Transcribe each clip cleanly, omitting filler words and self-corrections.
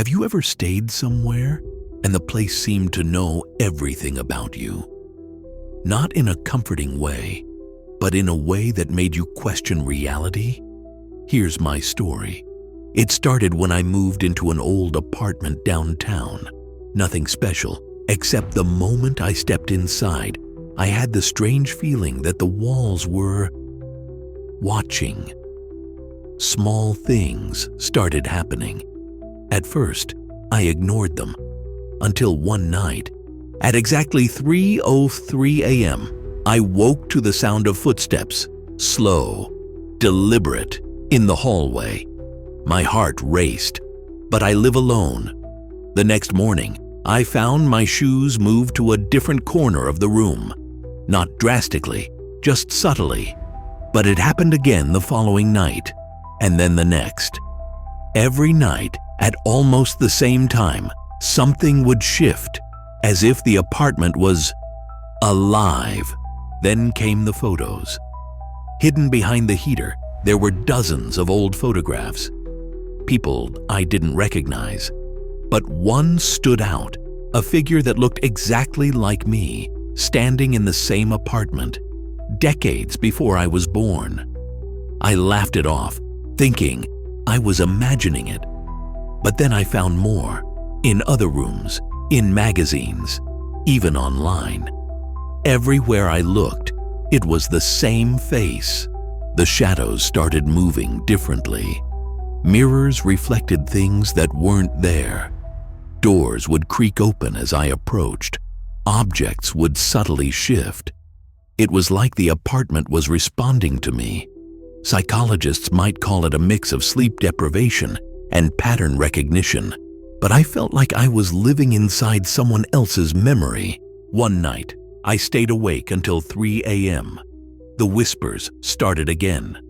Have you ever stayed somewhere and the place seemed to know everything about you? Not in a comforting way, but in a way that made you question reality? Here's my story. It started when I moved into an old apartment downtown. Nothing special, except the moment I stepped inside, I had the strange feeling that the walls were watching. Small things started happening. At first, I ignored them, until one night, at exactly 3:03 a.m., I woke to the sound of footsteps, slow, deliberate, in the hallway. My heart raced, but I live alone. The next morning, I found my shoes moved to a different corner of the room. Not drastically, just subtly. But it happened again the following night, and then the next. Every night, at almost the same time, something would shift, as if the apartment was alive. Then came the photos. Hidden behind the heater, there were dozens of old photographs. People I didn't recognize. But one stood out, a figure that looked exactly like me, standing in the same apartment, decades before I was born. I laughed it off, thinking I was imagining it. But then I found more, in other rooms, in magazines, even online. Everywhere I looked, it was the same face. The shadows started moving differently. Mirrors reflected things that weren't there. Doors would creak open as I approached. Objects would subtly shift. It was like the apartment was responding to me. Psychologists might call it a mix of sleep deprivation and pattern recognition, but I felt like I was living inside someone else's memory. One night, I stayed awake until 3 a.m. The whispers started again.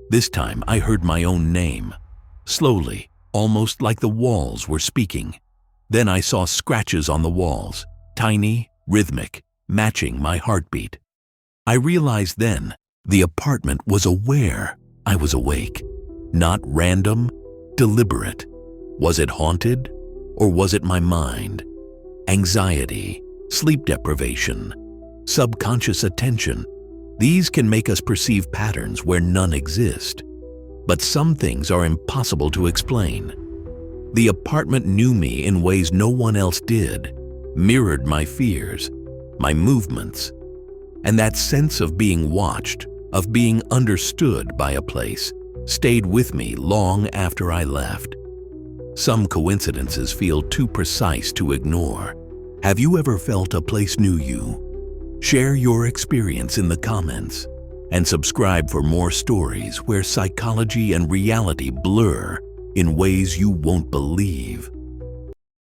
This time I heard my own name. Slowly, almost like the walls were speaking. Then I saw scratches on the walls, tiny, rhythmic, matching my heartbeat. I realized then the apartment was aware I was awake. Not random, deliberate. Was it haunted, or was it my mind? Anxiety, sleep deprivation, subconscious attention. These can make us perceive patterns where none exist. But some things are impossible to explain. The apartment knew me in ways no one else did, mirrored my fears, my movements, and that sense of being watched, of being understood by a place, stayed with me long after I left. Some coincidences feel too precise to ignore. Have you ever felt a place knew you? Share your experience in the comments, and subscribe for more stories where psychology and reality blur in ways you won't believe.